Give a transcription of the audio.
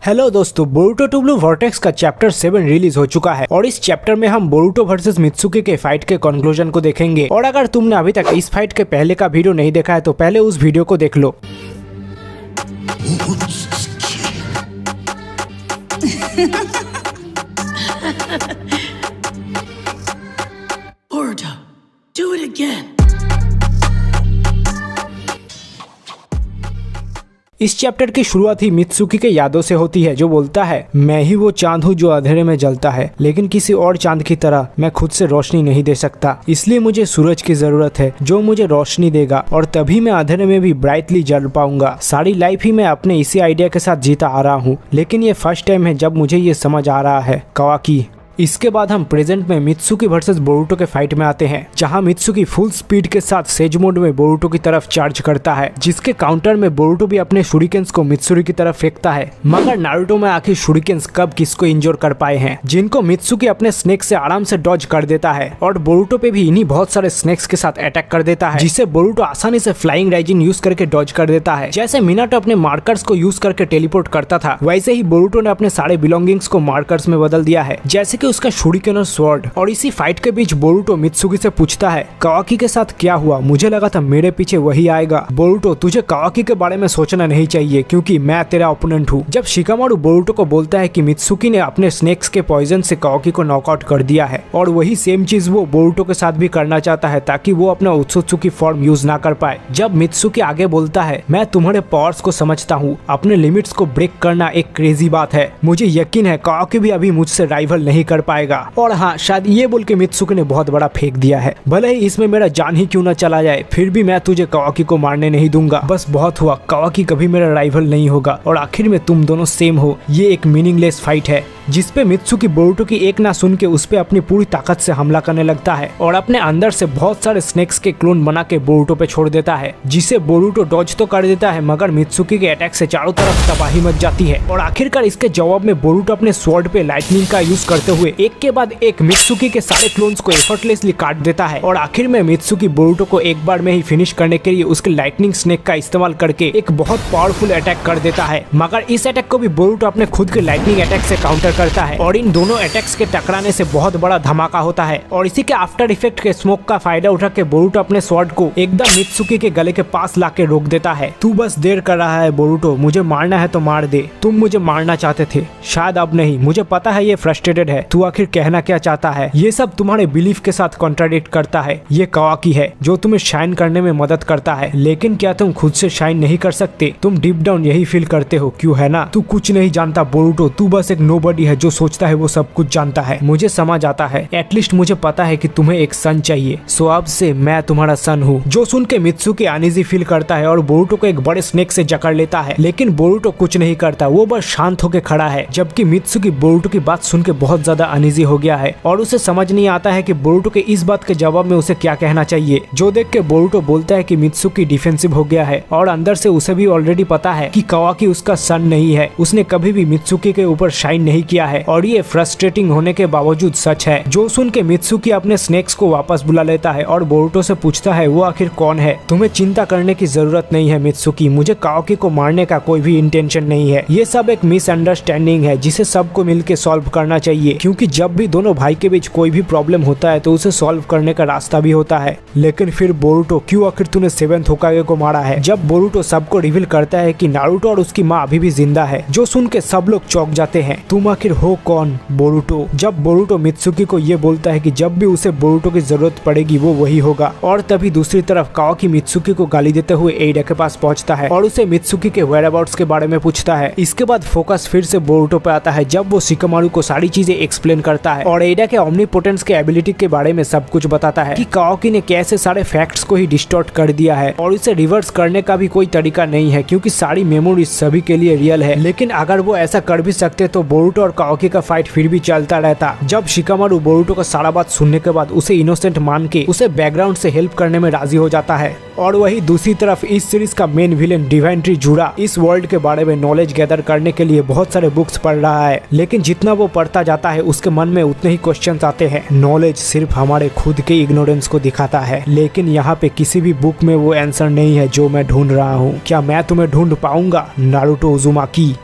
Hello दोस्तों, Boruto to blue vortex का chapter 7 release हो चुका है और इस चैप्टर में हम बोरुटो वर्सेस मित्सुकी के फाइट के कंक्लूजन को देखेंगे। और अगर तुमने अभी तक इस फाइट के पहले का वीडियो नहीं देखा है तो पहले उस वीडियो को देख लो। Boruto, do it again. इस चैप्टर की शुरुआत ही मित्सुकी के यादों से होती है, जो बोलता है, मैं ही वो चांद हूँ जो अंधेरे में जलता है, लेकिन किसी और चांद की तरह मैं खुद से रोशनी नहीं दे सकता, इसलिए मुझे सूरज की जरूरत है जो मुझे रोशनी देगा और तभी मैं अंधेरे में भी ब्राइटली जल पाऊंगा। सारी लाइफ ही मैं अपने इसी आइडिया के साथ जीता आ रहा हूँ, लेकिन ये फर्स्ट टाइम है जब मुझे ये समझ आ रहा है। कावाकी। इसके बाद हम प्रेजेंट में मित्सुकी वर्सेस बोरुटो के फाइट में आते हैं, जहां मित्सुकी फुल स्पीड के साथ सेज मोड में बोरुटो की तरफ चार्ज करता है, जिसके काउंटर में बोरुटो भी अपने शुरिकेन्स को मित्सुरी की तरफ फेंकता है। मगर नारुतो में आखिर शुरिकेन्स कब किसको इंजोर कर पाए हैं, जिनको मित्सुकी अपने स्नेक से आराम से डॉज कर देता है और बोरुटो पे भी इन्हीं बहुत सारे स्नेक्स के साथ अटैक कर देता है, जिसे बोरुटो आसानी से फ्लाइंग राइजिन यूज करके डॉज कर देता है। जैसे मिनाटो अपने मार्कर्स को यूज करके टेलीपोर्ट करता था, वैसे ही बोरुटो ने अपने सारे बिलोंगिंग्स को मार्कर्स में बदल दिया है, जैसे कि उसका शुरिकेन स्वॉर्ड। और इसी फाइट के बीच बोरुटो मित्सुकी से पूछता है, कावाकी के साथ क्या हुआ? मुझे लगा था मेरे पीछे वही आएगा। बोरुटो, तुझे कावाकी के बारे में सोचना नहीं चाहिए क्योंकि मैं तेरा ओपोनेंट हूँ। जब शिकामारु बोरुटो को बोलता है कि मित्सुकी ने अपने स्नेक्स के पॉइजन से कावाकी को नॉकआउट कर दिया है और वही सेम चीज वो बोरुटो के साथ भी करना चाहता है ताकि वो अपना उत्सुत्सुकी फॉर्म यूज ना कर पाए। जब मित्सुकी आगे बोलता है, मैं तुम्हारे पावर्स को समझता हूँ, अपने लिमिट्स को ब्रेक करना एक क्रेजी बात है, मुझे यकीन है कावाकी भी अभी मुझसे राइवल नहीं कर पाएगा। और हाँ, शायद ये बोल के मित्सुकी ने बहुत बड़ा फेंक दिया है, भले ही इसमें मेरा जान ही क्यों ना चला जाए, फिर भी मैं तुझे कावाकी को मारने नहीं दूंगा। बस बहुत हुआ, कावाकी कभी मेरा राइवल नहीं होगा और आखिर में तुम दोनों सेम हो। ये एक मीनिंगलेस फाइट है जिसपे मित्सुकी बोरुटो की एक ना सुन के उस पे अपनी पूरी ताकत से हमला करने लगता है और अपने अंदर से बहुत सारे स्नेक्स के क्लोन बना के बोरुटो पे छोड़ देता है, जिसे बोरुटो डॉज तो कर देता है मगर मित्सुकी के अटैक से चारों तरफ तबाही मच जाती है। और आखिरकार इसके जवाब में बोरुटो अपने स्वॉर्ड पे लाइटनिंग का यूज करते हुए एक के बाद एक मित्सुकी के सारे क्लोन्स को एफर्टलेसली काट देता है और आखिर में मित्सुकी बोरुटो को एक बार में ही फिनिश करने के लिए उसके लाइटनिंग स्नेक का इस्तेमाल करके एक बहुत पावरफुल अटैक कर देता है। मगर इस अटैक को भी बोरुटो अपने खुद के लाइटनिंग अटैक से काउंटर करता है और इन दोनों अटैक्स के टकराने से बहुत बड़ा धमाका होता है। और इसी के आफ्टर इफेक्ट के स्मोक का फायदा उठा के बोरुटो अपने स्वॉर्ड को एकदम मित्सुकी के गले के पास लाके रोक देता है। तू बस देर कर रहा है बोरुटो, मुझे मारना है तो मार दे। तुम मुझे मारना चाहते थे, शायद अब नहीं, मुझे पता है ये फ्रस्ट्रेटेड है, तू आखिर कहना क्या चाहता है? ये सब तुम्हारे बिलीफ के साथ कॉन्ट्राडिक्ट करता है। ये कावाकी है जो तुम्हें शाइन करने में मदद करता है, लेकिन क्या तुम खुद से शाइन नहीं कर सकते? तुम डीप डाउन यही फील करते हो, क्यों है ना? तू कुछ नहीं जानता बोरुटो, तू बस एक नोबडी है जो सोचता है वो सब कुछ जानता है। मुझे समझ आता है, एटलीस्ट मुझे पता है कि तुम्हें एक सन चाहिए, सो अब से मैं तुम्हारा सन हूँ। जो सुन के मित्सुकी अनईजी फील करता है और बोरुटो को एक बड़े स्नेक से जकड़ लेता है, लेकिन बोरुटो कुछ नहीं करता, वो बस शांत होकर खड़ा है। जबकि मित्सुकी बोरुटो की बात सुन के बहुत ज्यादा अनईजी हो गया है और उसे समझ नहीं आता है कि बोरुटो के इस बात के जवाब में उसे क्या कहना चाहिए। जो देख के बोरुटो बोलता है कि मित्सुकी डिफेंसिव हो गया है और अंदर से उसे भी ऑलरेडी पता है कि कावाकी उसका सन नहीं है, उसने कभी भी मित्सुकी के ऊपर शाइन नहीं किया है और ये फ्रस्ट्रेटिंग होने के बावजूद सच है। जो सुन के मित्सुकी अपने स्नेक्स को वापस बुला लेता है और बोरुटो से पूछता है वो आखिर कौन है? तुम्हें चिंता करने की जरूरत नहीं है मित्सुकी, मुझे कावाकी को मारने का कोई भी इंटेंशन नहीं है। ये सब एक मिसअंडरस्टैंडिंग है जिसे सबको मिलकर सॉल्व करना चाहिए, क्योंकि जब भी दोनों भाई के बीच कोई भी प्रॉब्लम होता है तो उसे सॉल्व करने का रास्ता भी होता है। लेकिन फिर बोरुटो, क्यों आखिर तूने 7th होकागे को मारा है? जब बोरुटो सबको रिवील करता है कि नारुतो और उसकी माँ अभी भी जिंदा है, जो सुन के सब लोग चौंक जाते हैं। तुम आखिर हो कौन बोरुटो? जब बोरुटो मित्सुकी को ये बोलता है कि जब भी उसे बोरुटो की जरूरत पड़ेगी वो वही होगा, और तभी दूसरी तरफ कावाकी मित्सुकी को गाली देते हुए एइडा के पास पहुंचता है और उसे मित्सुकी के वेयरअबाउट्स के बारे में पूछता है। इसके बाद फोकस फिर से बोरुटो पे आता है जब वो शिकामारु को सारी चीजें एक्सप्लेन करता है और एइडा के ओमनीपोटेंस के एबिलिटी के बारे में सब कुछ बताता है कि कावाकी ने कैसे सारे फैक्ट्स को ही डिस्टॉर्ट कर दिया है और इसे रिवर्स करने का भी कोई तरीका नहीं है क्योंकि सारी मेमोरीज सभी के लिए रियल है। लेकिन अगर वो ऐसा कर भी सकते तो बोरुटो और कावाकी का फाइट फिर भी चलता रहता। जब शिकामारु बोरुटो का सारा बात सुनने के बाद उसे इनोसेंट मान के उसे बैकग्राउंड से हेल्प करने में राजी हो जाता है। और वही दूसरी तरफ इस सीरीज का मेन विलेन डिवाइन ट्री जूरा इस वर्ल्ड के बारे में नॉलेज गैदर करने के लिए बहुत सारे बुक्स पढ़ रहा है, लेकिन जितना वो पढ़ता जाता है उसके मन में उतने ही क्वेश्चंस आते हैं। नॉलेज सिर्फ हमारे खुद के इग्नोरेंस को दिखाता है, लेकिन यहाँ पे किसी भी बुक में वो आंसर नहीं है जो मैं ढूंढ रहा हूँ। क्या मैं तुम्हें ढूंढ पाऊंगा नारुतो उज़ुमाकी?